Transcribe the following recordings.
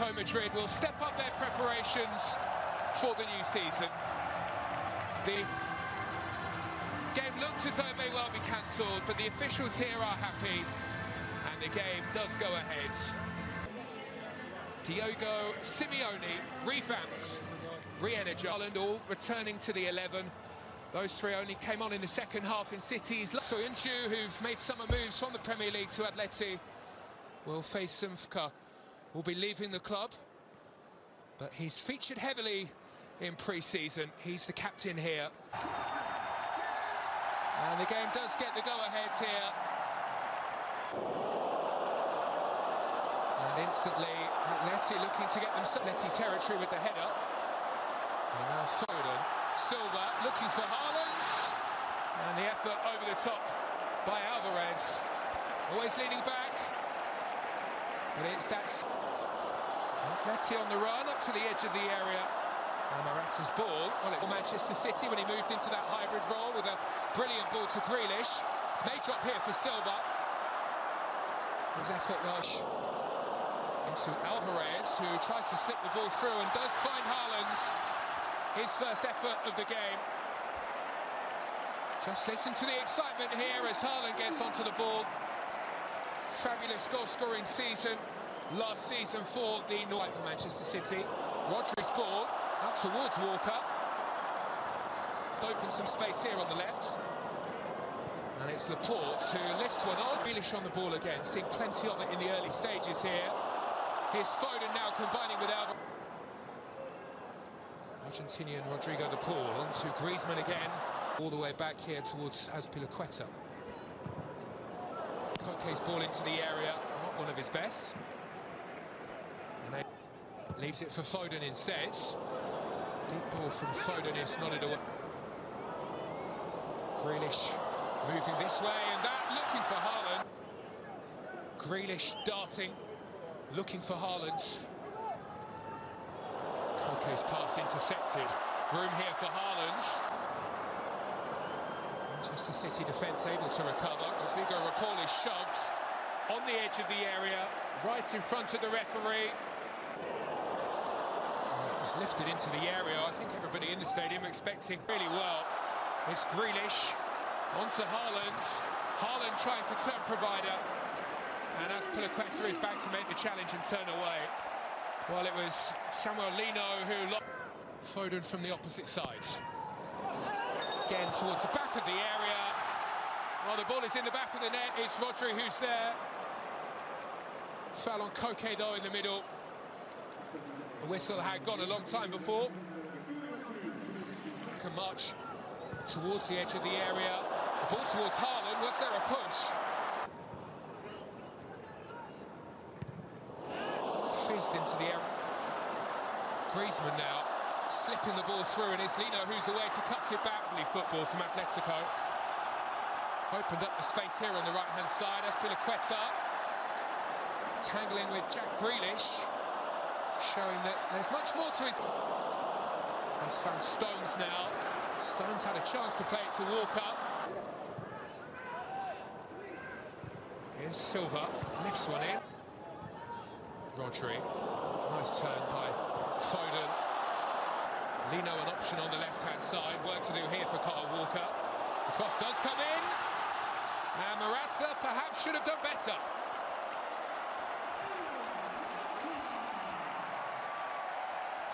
Atletico Madrid will step up their preparations for the new season. The game looked as though it may well be cancelled, but the officials here are happy, and the game does go ahead. Diego Simeone revamped, re-energised, all returning to the 11. Those three only came on in the second half in City's. Soyuncu, who've made summer moves from the Premier League to Atleti, will face some. Will be leaving the club, but he's featured heavily in pre-season. He's the captain here. And the game does get the go-ahead here. And instantly, Atleti looking to get them Atleti territory with the header. And now Foden, Silva looking for Haaland. And the effort over the top by Alvarez. Always leaning back. But it's that Atleti on the run up to the edge of the area. And Morata's ball, well, it was Manchester City when he moved into that hybrid role with a brilliant ball to Grealish. May drop here for Silva. His effort rush into Alvarez, who tries to slip the ball through and does find Haaland. His first effort of the game. Just listen to the excitement here as Haaland gets onto the ball. Fabulous goal-scoring season last season for the North for Manchester City. Rodri's ball out towards Walker. Opens some space here on the left. And it's Laporte who lifts one on. Grealish on the ball again, seeing plenty of it in the early stages here. Here's Foden now combining with Alvarez. Argentinian Rodrigo de Paul onto Griezmann again. All the way back here towards Azpilicueta. Koke's ball into the area, not one of his best. And they leaves it for Foden instead. Deep ball from Foden is nodded away. Grealish moving this way, and that looking for Haaland. Grealish darting, looking for Haaland. Koke's pass intercepted. Room here for Haaland. Manchester City defence able to recover. Rodrigo de Paul is shoved on the edge of the area, right in front of the referee. It's lifted into the area. I think everybody in the stadium expecting really well. It's Grealish onto Haaland. Haaland trying to turn provider. And Azpilicueta is back to make the challenge and turn away. Well, it was Samuel Lino who lost. Foden from the opposite side. Again towards the back of the area. Well, the ball is in the back of the net. It's Rodri who's there. Foul on Koke though in the middle. The whistle had gone a long time before. Can march towards the edge of the area. The ball towards Haaland. Was there a push? Fizzed into the area. Griezmann now slipping the ball through, and it's Lino who's away to cut it back. Football from Atletico. Opened up the space here on the right-hand side. Azpilicueta tangling with Jack Grealish, showing that there's much more to his. Has found Stones now. Stones had a chance to play it to Walker. Here's Silva, lifts one in. Rodri, nice turn by Foden. Lino an option on the left-hand side. Work to do here for Kyle Walker. The cross does come in. And Morata perhaps should have done better.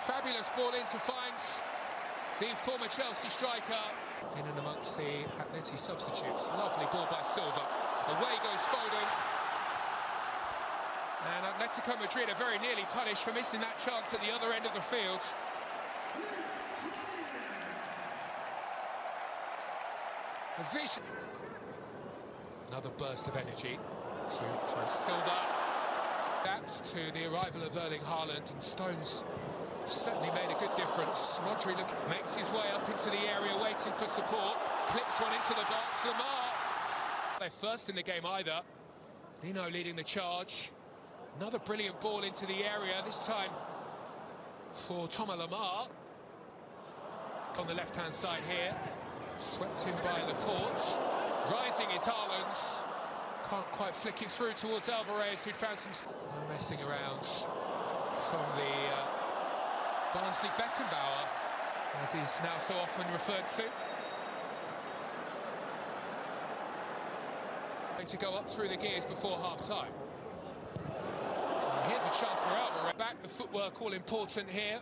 Fabulous ball in to find the former Chelsea striker. In and amongst the Atleti substitutes. Lovely ball by Silva. Away goes Foden. And Atletico Madrid are very nearly punished for missing that chance at the other end of the field. A vision. Another burst of energy to find Silva. That to the arrival of Erling Haaland, and Stones certainly made a good difference. Rodri makes his way up into the area, waiting for support. Clips one into the box. Lamar. They're first in the game either. Lino leading the charge. Another brilliant ball into the area, this time for Thomas Lamar. On the left-hand side here. Swept in by Laporte. Rising is Haaland. Can't quite flick it through towards Alvarez, who'd found some messing around from the Barnsley Beckenbauer, as he's now so often referred to. Going to go up through the gears before half-time. Here's a chance for Alvarez. Back, the footwork all important here.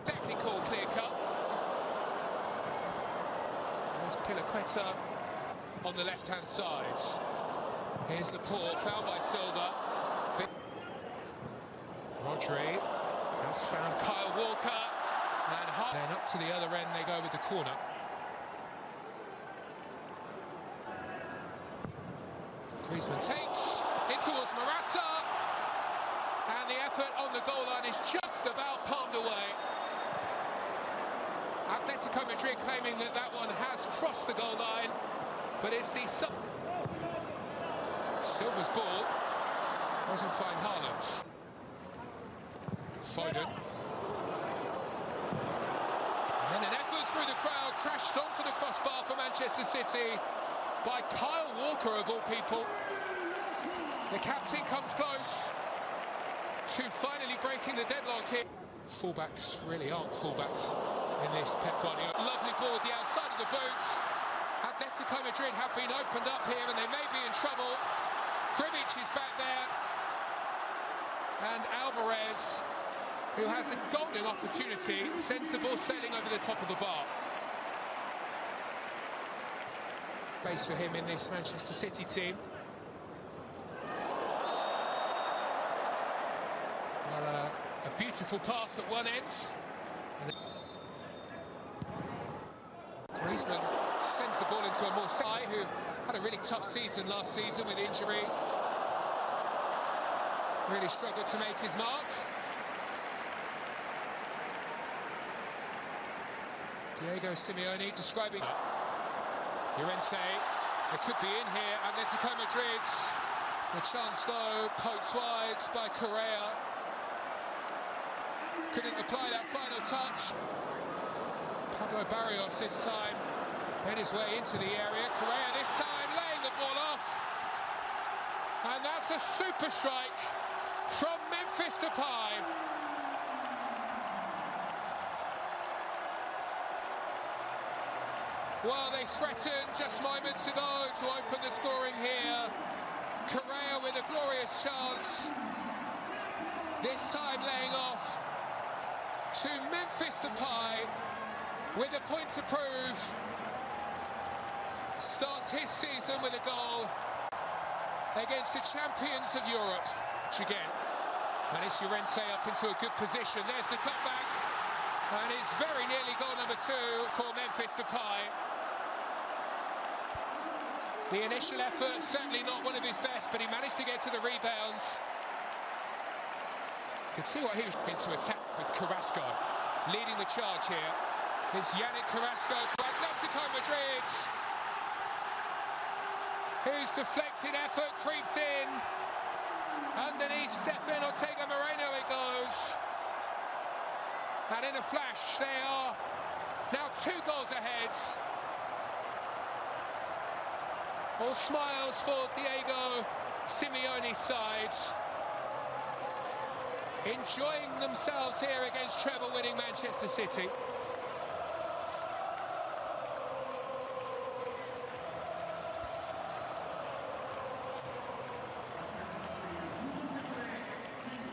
Technical clear-cut. There's Pilaqueta on the left-hand side. Here's Laporte, fouled by Silva. Rodri has found Kyle Walker, and then up to the other end they go with the corner. Griezmann takes in towards Morata, and the effort on the goal line is just about palmed away. Atletico Madrid claiming that that one has crossed the goal line, but it's the Silva's ball doesn't find Haaland. Foden. And then an effort through the crowd, crashed onto the crossbar for Manchester City by Kyle Walker, of all people. The captain comes close to finally breaking the deadlock here. Fullbacks really aren't fullbacks in this Pep Guardiola. Lovely ball at the outside of the boots. Atletico Madrid have been opened up here and they may be in trouble. Grimic is back there. And Alvarez, who has a golden opportunity, sends the ball sailing over the top of the bar. Base for him in this Manchester City team. Well, a beautiful pass at one end. Griezmann sends the ball into a more side who had a really tough season last season with injury. Really struggled to make his mark. Diego Simeone describing Llorente. It could be in here. Atletico Madrid. The chance though poked wide by Correa. Couldn't apply that final touch. Pablo Barrios this time made his way into the area. Correa this time laying the ball off. And that's a super strike from Memphis Depay. Well, they threatened just moments ago to open the scoring here. Correa with a glorious chance. This time laying off to Memphis Depay with a point to prove. Starts his season with a goal against the champions of Europe. Again, and it's Llorente up into a good position. There's the cutback, and it's very nearly goal number 2 for Memphis Depay. The initial effort, certainly not one of his best, but he managed to get to the rebounds. You can see what he was into attack with Carrasco. Leading the charge here is Yannick Carrasco for Atletico Madrid, whose deflected effort creeps in. Underneath Stefan Ortega Moreno it goes. And in a flash, they are now 2 goals ahead. All smiles for Diego Simeone's side. Enjoying themselves here against treble-winning Manchester City.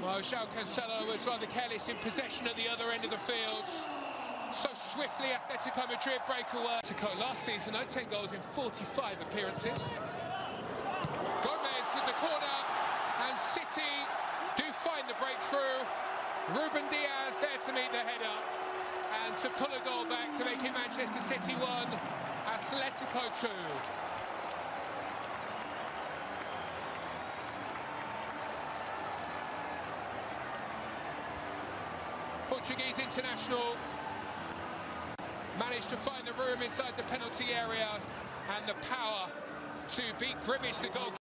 Well, João Cancelo was rather careless in possession at the other end of the field. So swiftly Atletico Madrid break away. Atletico last season, 10 goals in 45 appearances. Gomez with the corner, and City do find the breakthrough. Ruben Diaz there to meet the header, and to pull a goal back to make it Manchester City 1, Atletico 2. Portuguese international managed to find the room inside the penalty area and the power to beat Grimic, the goal.